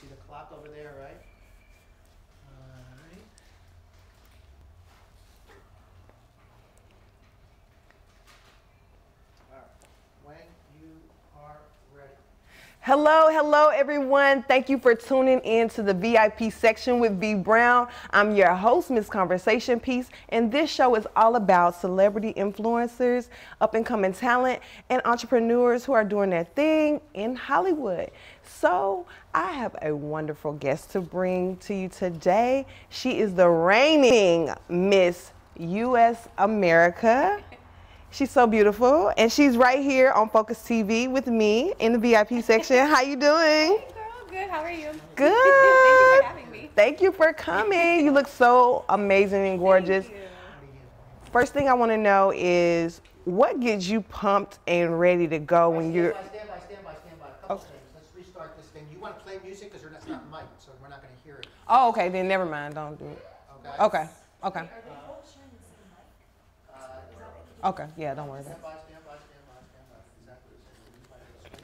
see the clock over there, right? All right. When you are ready. Hello, hello everyone. Thank you for tuning in to the VIP section with B Brown. I'm your host, Miss Conversation Piece, and this show is all about celebrity influencers, up and coming talent, and entrepreneurs who are doing their thing in Hollywood. So I have a wonderful guest to bring to you today. She is the reigning Miss US America. She's so beautiful, and she's right here on Focus TV with me in the VIP section. How you doing? Hey girl, good. How are you? Good. Thank you for having me. Thank you for coming. You look so amazing and gorgeous. Thank you. First thing I want to know is what gets you pumped and ready to go when you're... Stand by. A couple things. Let's restart this thing. You want to play music because that's not mic, so we're not going to hear it. Oh, okay, then never mind. Don't do it. Okay? Okay. Okay, yeah, don't worry about it. Stand by. Exactly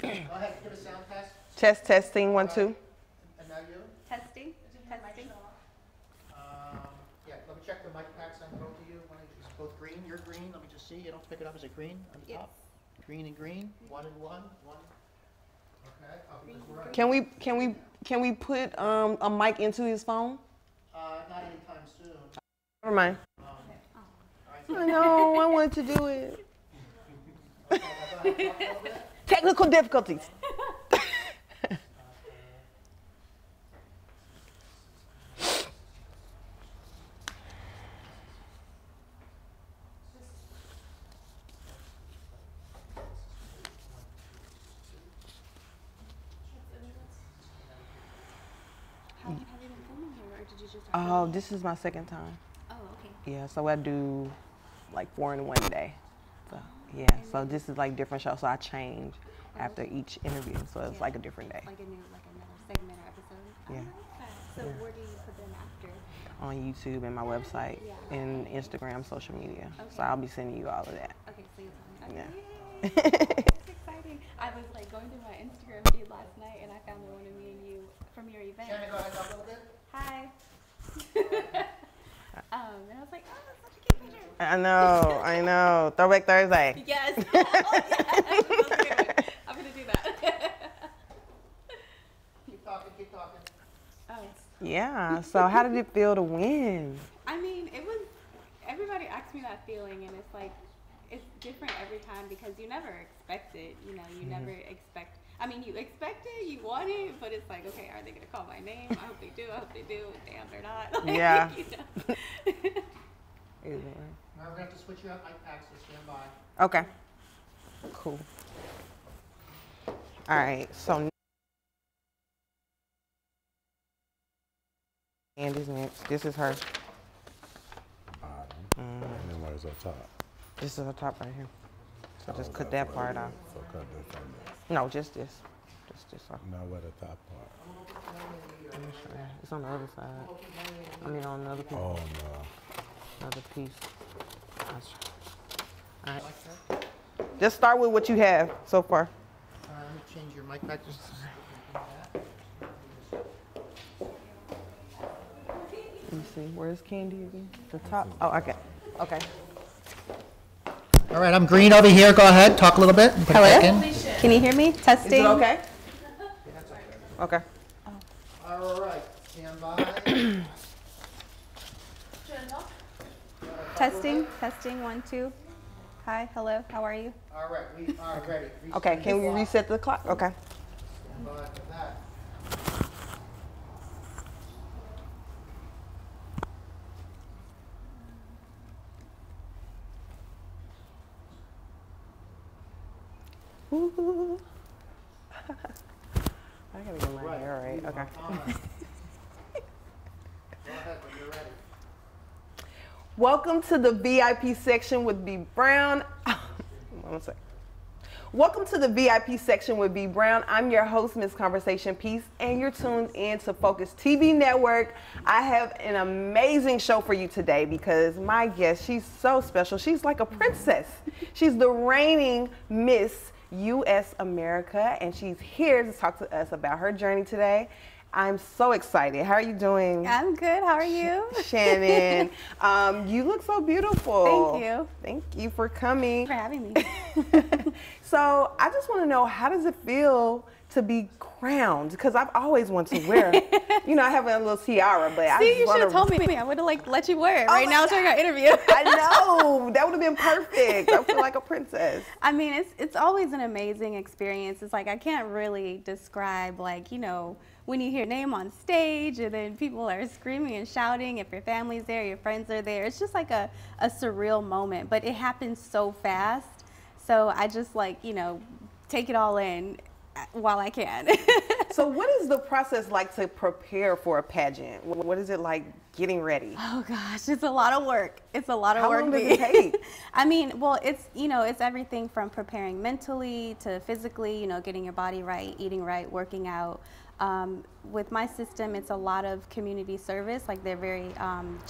the same. Go ahead, give a sound test. Chest testing, 1, 2. And now you? Testing. Yeah, let me check the mic packs on both of you. It's both green. You're green. Let me just see. You don't pick it up. Is it green on the Yes. top? Green and green. 1 and 1. Okay. Because we're on- Can we put a mic into his phone? Not anytime soon. Never mind. All right. I know, I wanted to do it. Okay, now go ahead, talk a little bit. Technical difficulties. Have you been filming here, or did you just? Oh, this is my second time. Oh, okay. Yeah, so I do like 4 in one day. So yeah, so this is like different shows. So I change after each interview, so it's like a different day. Like another segment or episode. Yeah. I like that. So where do you put them after? On YouTube and my website Yeah. and Instagram, social media. So Okay. I'll be sending you all of that. Okay, so you tell me. Yeah. Okay. Yay. That's exciting. I was like going through my Instagram feed last night, and I found the one of me and you from your event. Shannon, go ahead, talk a little bit. Hi. And I was like, oh, that's such a cute picture. I know. Throwback Thursday. Yes. Oh, yes. I'm gonna do that. Keep talking. Oh, Yeah. So how did it feel to win? I mean, it was. Everybody asks me that feeling, and it's like, it's different every time because you never expect it. You know, you never expect. I mean, you expect it, you want it, but it's like, okay, are they gonna call my name? I hope they do. Damn, they're not. Like, Yeah. You know. Either way. Now we're going to have to switch you out mic packs, so stand by. Okay. Cool. All right. So Andy's next. This is her. And then where's up top? This is her top right here. So just cut that part off. So cut this from there. No, just this. Just this off. Now where the top part? Let me show you. It's on the other side. I mean, on another piece. Oh no. Another piece. All right. Just start with what you have so far. Let me change your mic pack. Just Let me see. Where's Candy again? The top. Oh, okay. Okay. All right, I'm green over here. Go ahead, talk a little bit. And put it back in. Can you hear me? Is Testing. it okay? Okay. All right, stand by. Testing. 1, 2. Hi. Hello. How are you? All right, we are ready. Okay. Restart Can we the clock. reset the clock? Okay. Stand by for that. Ooh. I gotta get my hair right. Okay. Go ahead when you're ready. Welcome to the VIP section with B Brown. One second. Welcome to the VIP section with B Brown. I'm your host, Miss Conversation Piece, and you're tuned in to Focus TV Network. I have an amazing show for you today because my guest, she's so special. She's like a princess. She's the reigning Miss US America, and she's here to talk to us about her journey today. I'm so excited. How are you doing? I'm good. How are you? Shannon, you look so beautiful. Thank you. Thank you for coming. For having me. So I just want to know, how does it feel to be crowned? Because I've always wanted to wear, I have a little tiara, but I See, just you want should have told me. I would have let you wear it right my now during our interview. I know, that would have been perfect. I feel like a princess. I mean, it's always an amazing experience. It's like I can't really describe, like, when you hear your name on stage and then people are screaming and shouting, if your family's there, your friends are there. It's just like a surreal moment, but it happens so fast. So I just take it all in while I can. So what is the process like to prepare for a pageant? What is it like getting ready? Oh gosh, it's a lot of work. It's a lot of How work. long does it take? I mean, well, it's everything from preparing mentally to physically, getting your body right, eating right, working out. With my system, it's a lot of community service, like they're very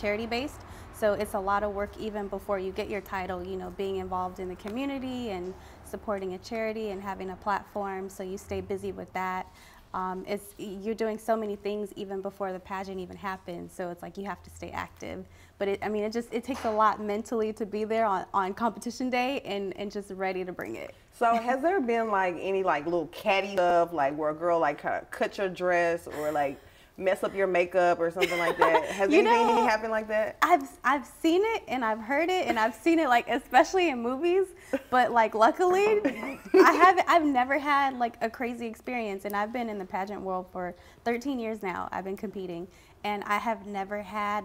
charity based. So it's a lot of work even before you get your title, being involved in the community and supporting a charity and having a platform. So you stay busy with that. You're doing so many things even before the pageant even happens. So it's like you have to stay active. But it takes a lot mentally to be there on competition day and just ready to bring it. So has there been any little catty stuff, where a girl kind of cut your dress or mess up your makeup or something like that? Has anything happened like that? I've seen it and I've heard it and I've seen it especially in movies, but luckily I've never had a crazy experience, and I've been in the pageant world for 13 years now. I've been competing and I have never had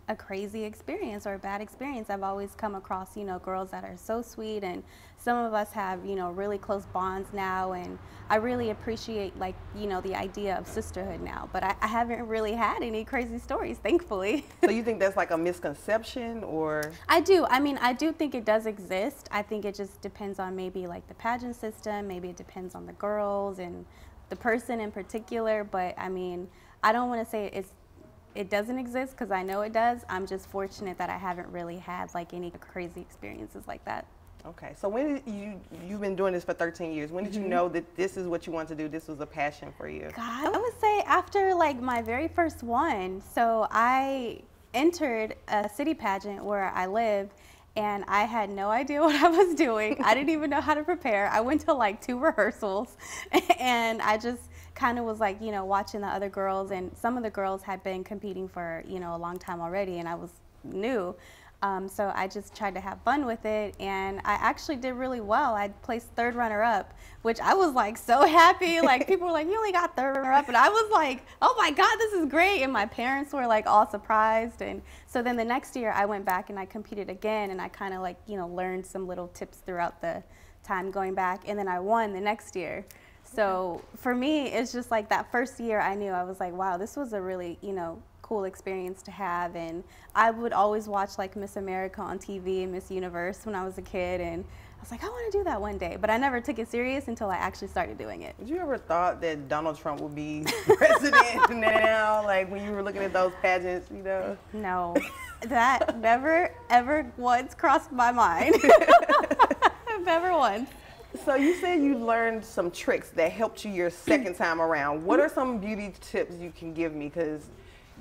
a crazy experience or a bad experience. I've always come across, girls that are so sweet, and some of us have, really close bonds now, and I really appreciate the idea of sisterhood now, but I haven't really had any crazy stories, thankfully. So you think that's a misconception, or? I do. I mean, I do think it does exist. I think it just depends on maybe the pageant system, maybe it depends on the girls and the person in particular, but I mean, I don't want to say it doesn't exist, because I know it does. I'm just fortunate that I haven't really had any crazy experiences like that. Okay, so when did you've been doing this for 13 years. When did you know that this is what you want to do? This was a passion for you? God, I would say after my very first one. So I entered a city pageant where I live, and I had no idea what I was doing. I didn't even know how to prepare. I went to 2 rehearsals and I just kind of was watching the other girls, and some of the girls had been competing for, a long time already, and I was new. So I just tried to have fun with it, and I actually did really well. I placed 3rd runner-up, which I was so happy. People were you only got 3rd runner-up, and I was oh my God, this is great. And my parents were all surprised. And so then the next year I went back and I competed again, and I kind of learned some little tips throughout the time going back, and then I won the next year. So for me, it's just that first year I knew, I was wow, this was a really, cool experience to have. And I would always watch Miss America on TV and Miss Universe when I was a kid, and I was I want to do that one day, but I never took it serious until I actually started doing it. Did you ever thought that Donald Trump would be president now, when you were looking at those pageants, No, that never, ever once crossed my mind. Never once. So you said you learned some tricks that helped you your second time around. What are some beauty tips you can give me? Because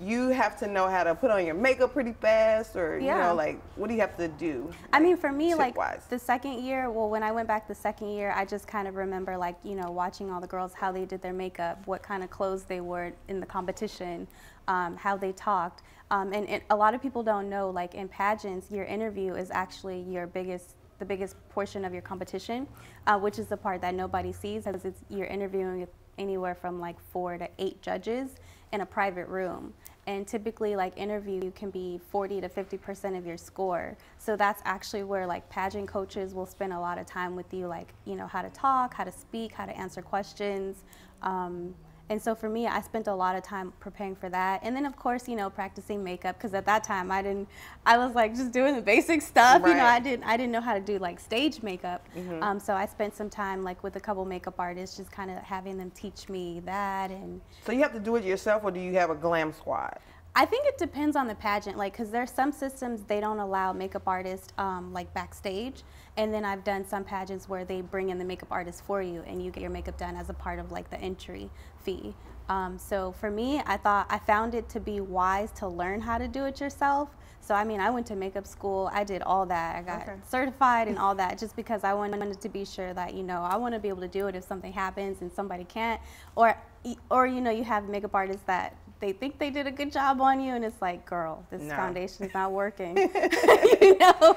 you have to know how to put on your makeup pretty fast, or what do you have to do? I mean, for me, tip-wise? The second year, when I went back the second year, I just kind of remember watching all the girls, how they did their makeup, what kind of clothes they wore in the competition, how they talked. And a lot of people don't know, in pageants, your interview is actually the biggest portion of your competition, which is the part that nobody sees, because you're interviewing anywhere from 4 to 8 judges in a private room. And typically interview can be 40 to 50% of your score. So that's actually where pageant coaches will spend a lot of time with you, how to talk, how to speak, how to answer questions. And so for me, I spent a lot of time preparing for that. And then of course, practicing makeup, because at that time I was just doing the basic stuff. Right. I didn't know how to do stage makeup. Mm-hmm. So I spent some time with a couple makeup artists, just kind of having them teach me that. And so you have to do it yourself, or do you have a glam squad? I think it depends on the pageant, because there's some systems they don't allow makeup artists backstage, and then I've done some pageants where they bring in the makeup artist for you, and you get your makeup done as a part of the entry fee. So for me, I found it to be wise to learn how to do it yourself. So I mean, I went to makeup school, I did all that. I got certified and all that just because I wanted to be sure that, you know, I want to be able to do it if something happens and somebody can't. Or you know, you have makeup artists that they think they did a good job on you and it's like, girl, this foundation is not working. You know?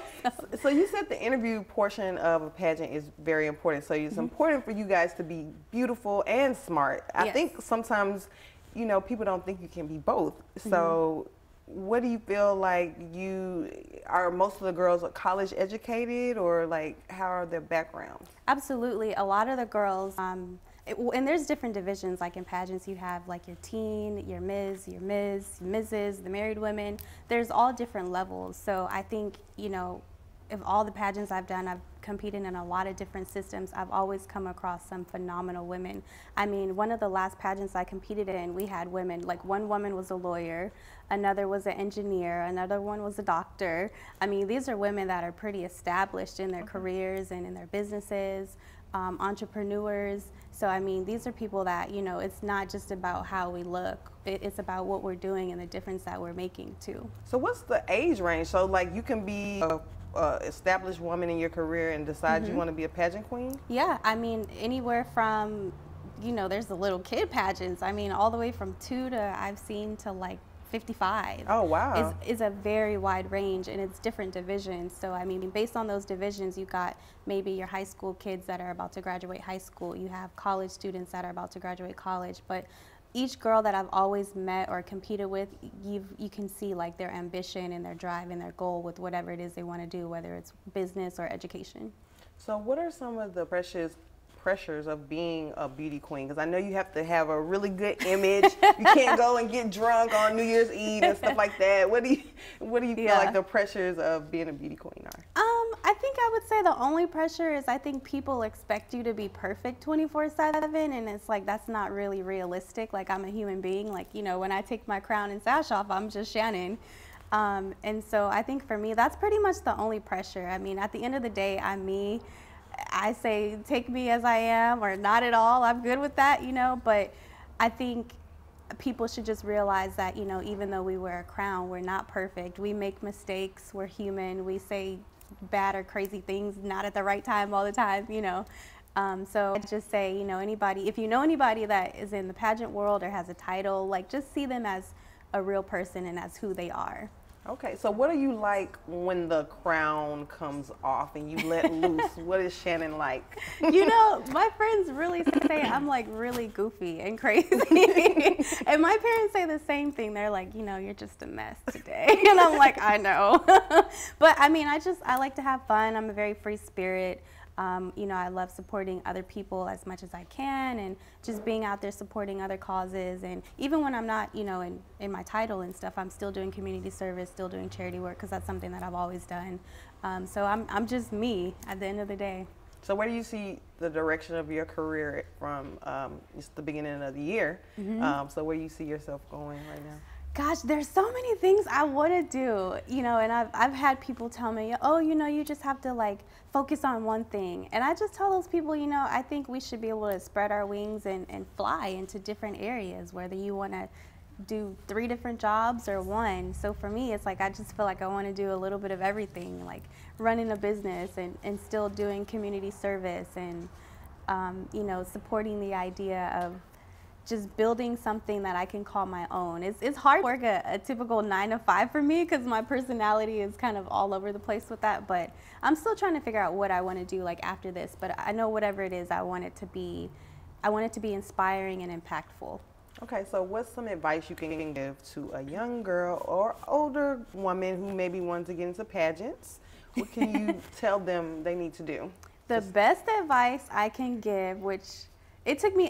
So you said the interview portion of a pageant is very important. So it's important for you guys to be beautiful and smart. I think sometimes, you know, people don't think you can be both. So what do you feel like are most of the girls college educated, or like how are their backgrounds? Absolutely. A lot of the girls, and there's different divisions, like in pageants you have like your teen, your Ms., Mrs., the married women. There's all different levels. So I think, you know, of all the pageants I've done, I've competed in a lot of different systems. I've always come across some phenomenal women. I mean, one of the last pageants I competed in, we had women, like one woman was a lawyer, another was an engineer, another one was a doctor. I mean, these are women that are pretty established in their careers and in their businesses, entrepreneurs. So, I mean, these are people that, you know, it's not just about how we look. It's about what we're doing and the difference that we're making, too. So what's the age range? So, like, you can be a established woman in your career and decide you want to be a pageant queen? Yeah, I mean, anywhere from, you know, there's the little kid pageants. I mean, all the way from 2 to, I've seen to like 55. Oh, wow. Is a very wide range, and it's different divisions. So, I mean, based on those divisions, you got maybe your high school kids that are about to graduate high school. You have college students that are about to graduate college. But each girl that I've always met or competed with, you can see like their ambition and their drive and their goal with whatever it is they want to do, whether it's business or education. So what are some of the pressures of being a beauty queen? Because I know you have to have a really good image. You can't go and get drunk on New Year's Eve and stuff like that. What do you feel like the pressures of being a beauty queen are? I think I would say the only pressure is I think people expect you to be perfect 24/7, and it's like that's not really realistic. Like, I'm a human being. Like, you know, when I take my crown and sash off, I'm just Shannon. And so I think for me, that's pretty much the only pressure. I mean, at the end of the day, I'm me. I say take me as I am or not at all. I'm good with that, you know, but I think people should just realize that, you know, even though we wear a crown, we're not perfect. We make mistakes. We're human. We say bad or crazy things not at the right time all the time, you know. So I just say, you know, if you know anybody that is in the pageant world or has a title, like, just see them as a real person and as who they are. Okay, so what are you like when the crown comes off and you let loose? What is Shannon like? You know, my friends really say I'm like really goofy and crazy. And my parents say the same thing. They're like, you know, you're just a mess today. And I'm like, I know. But I mean, I like to have fun. I'm a very free spirit. You know, I love supporting other people as much as I can, and just being out there supporting other causes. And even when I'm not, you know, in my title and stuff, I'm still doing community service, still doing charity work, because that's something that I've always done. So I'm just me at the end of the day. So where do you see the direction of your career from just the beginning of the year? So where do you see yourself going right now? Gosh, there's so many things I want to do, you know, and I've had people tell me, oh, you know, you just have to like focus on one thing. And I just tell those people, you know, I think we should be able to spread our wings and fly into different areas, whether you want to do 3 different jobs or 1. So for me, it's like I just feel like I want to do a little bit of everything, like running a business and still doing community service and, you know, supporting the idea of just building something that I can call my own. It's hard to work a typical 9 to 5 for me because my personality is kind of all over the place with that, but I'm still trying to figure out what I want to do like after this. But I know whatever it is, I want it to be inspiring and impactful. Okay, so what's some advice you can give to a young girl or older woman who maybe wants to get into pageants? What can you tell them they need to do? The best advice I can give, which it took me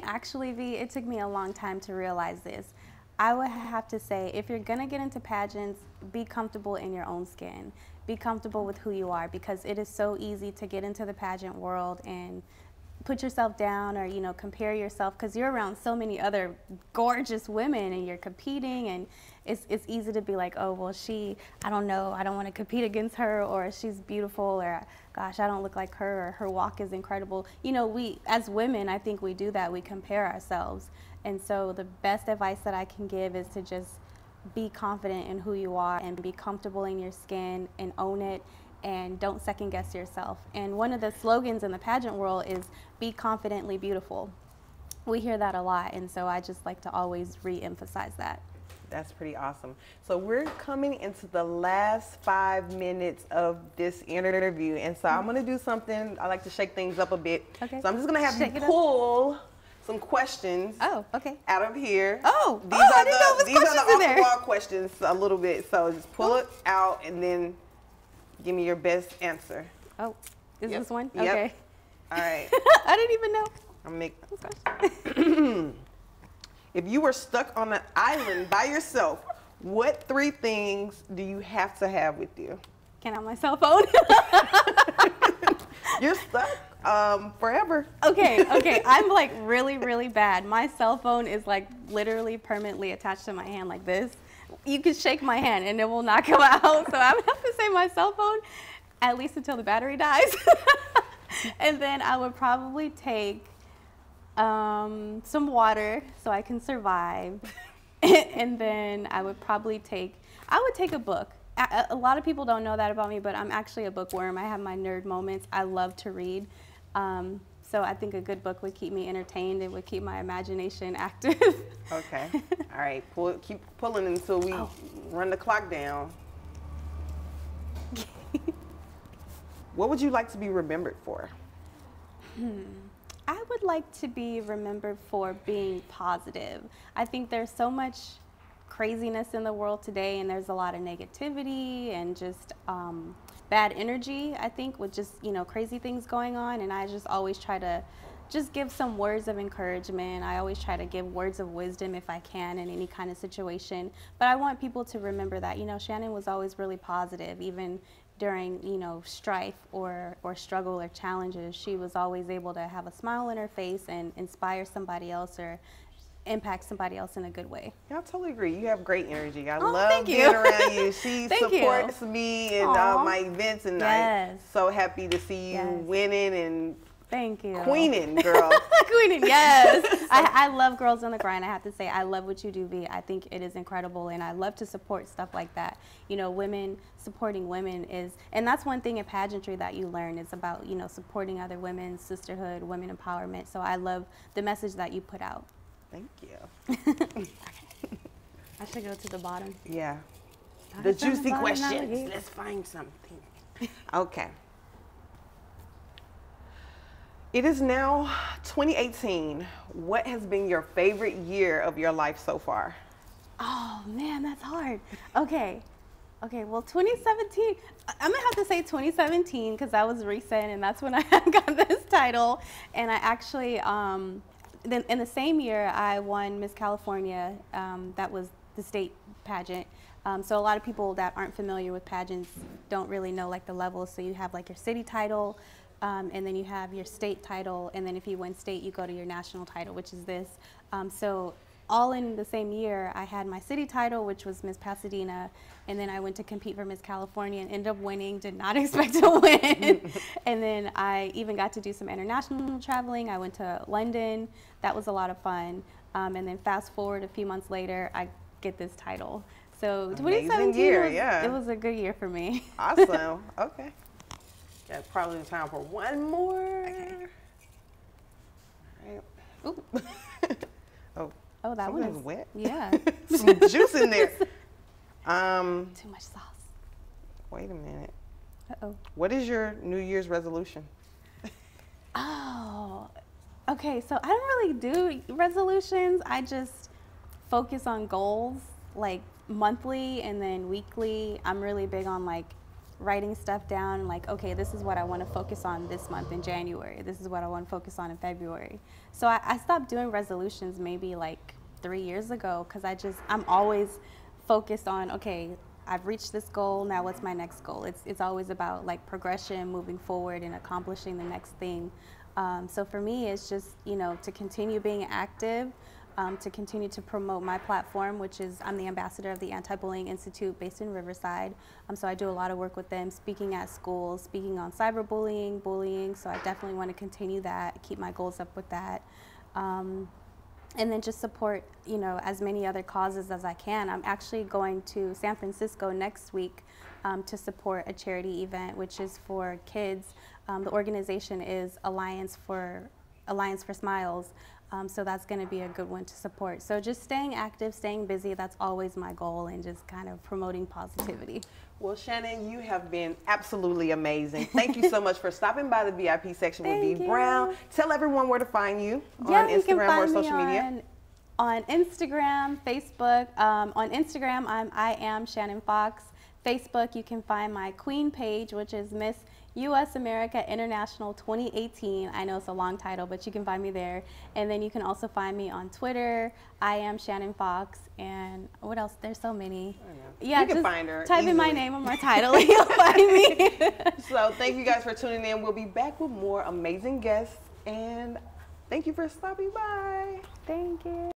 a long time to realize this. I would have to say, if you're gonna get into pageants, be comfortable in your own skin. Be comfortable with who you are, because it is so easy to get into the pageant world and put yourself down or, you know, compare yourself, because you're around so many other gorgeous women and you're competing, and it's easy to be like, oh, well, I don't know, I don't want to compete against her, or she's beautiful, or gosh, I don't look like her, or her walk is incredible. You know, we as women, I think we do that. We compare ourselves. And so the best advice that I can give is to just be confident in who you are and be comfortable in your skin and own it, and don't second guess yourself. And one of the slogans in the pageant world is be confidently beautiful. We hear that a lot, and so I just like to always re-emphasize that. That's pretty awesome. So we're coming into the last 5 minutes of this interview, and so I'm gonna do something. I like to shake things up a bit. Okay. So I'm just gonna have Shake you it up. pull some questions Oh, okay. out of here. Oh, these I are didn't know the there was these are questions the in off there. the wall questions a little bit. So just pull it out and then give me your best answer. Oh, is Yep. this one? Yep. Okay. All right. I didn't even know. I'll make. Gosh. If you were stuck on an island by yourself, what 3 things do you have to have with you? Can I have my cell phone? You're stuck forever. Okay. I'm like really, really bad. My cell phone is like literally permanently attached to my hand like this. You can shake my hand and it will not come out. So I would have to say my cell phone at least until the battery dies. And then I would probably take some water so I can survive. And then I would probably take a book. A lot of people don't know that about me, but I'm actually a bookworm. I have my nerd moments. I love to read. So I think a good book would keep me entertained. It would keep my imagination active. Okay. All right. Keep pulling until we run the clock down. What would you like to be remembered for? I would like to be remembered for being positive. I think there's so much craziness in the world today, and there's a lot of negativity and just bad energy, I think, with just, crazy things going on. And I just always try to just give some words of encouragement. I always try to give words of wisdom if I can in any kind of situation. But I want people to remember that, Shannon was always really positive, even during, strife or struggle or challenges. She was always able to have a smile on her face and inspire somebody else or impact somebody else in a good way. Yeah, I totally agree. You have great energy. I Oh, love thank being you. around you. She Thank you. supports me in Aw. my events, and Yes. I'm so happy to see you Yes. winning and Thank you. queening, girl. Queening, yes. I love Girls on the Grind. I have to say, I love what you do, V. I think it is incredible, and I love to support stuff like that. Women supporting women and that's one thing in pageantry that you learn is about, supporting other women, sisterhood, women empowerment. So I love the message that you put out. Thank you. I should go to the bottom. Yeah. Start The from the juicy bottom, questions. navigate. Let's find something. Okay. It is now 2018. What has been your favorite year of your life so far? Oh man, that's hard. Okay, well 2017, I'm gonna have to say 2017 because that was recent and that's when I got this title. And I actually, then in the same year, I won Miss California. That was the state pageant. So a lot of people that aren't familiar with pageants don't really know like the levels. So you have like your city title, and then you have your state title, and then if you win state, you go to your national title, which is this. So all in the same year, I had my city title, which was Miss Pasadena, and then I went to compete for Miss California and ended up winning, did not expect to win. And then I even got to do some international traveling. I went to London. That was a lot of fun. And then fast forward a few months later, I get this title. So Amazing 2017, year, was, yeah. it was a good year for me. Awesome. Okay. Got probably time for one more. Okay. All Ooh. right. Oh. Oh, that one Something's is wet. Yeah. Some juice in there. Too much sauce. Wait a minute. Uh-oh. What is your New Year's resolution? Oh, okay. So I don't really do resolutions. I just focus on goals like monthly and then weekly. I'm really big on like writing stuff down, like, okay, this is what I want to focus on this month in January. This is what I want to focus on in February. So I stopped doing resolutions maybe like 3 years ago because I'm always focused on, okay, I've reached this goal, now what's my next goal? It's always about like progression, moving forward and accomplishing the next thing. So for me, it's just, to continue being active, to continue to promote my platform, which is I'm the ambassador of the Anti-Bullying Institute based in Riverside. So I do a lot of work with them, speaking at schools, speaking on cyberbullying, bullying. So I definitely want to continue that, keep my goals up with that. and then just support, you know, as many other causes as I can. I'm actually going to San Francisco next week to support a charity event, which is for kids. The organization is Alliance for Smiles. So that's going to be a good one to support. So just staying active, staying busy, that's always my goal, and just kind of promoting positivity. Well, Shannon, you have been absolutely amazing. Thank you so much for stopping by the VIP section with Thank V you. Brown. Tell everyone where to find you Yeah, on you can Instagram or find social me media. on Instagram, Facebook. On Instagram, I am Shannon Fox. Facebook, you can find my Queen page, which is Miss U.S. America International 2018. I know it's a long title, but you can find me there. And then you can also find me on Twitter. I am Shannon Fox. And what else? There's so many. Yeah, You can just find her type in my easily. name and my title and you'll find me. So thank you guys for tuning in. We'll be back with more amazing guests. And thank you for stopping by. Thank you.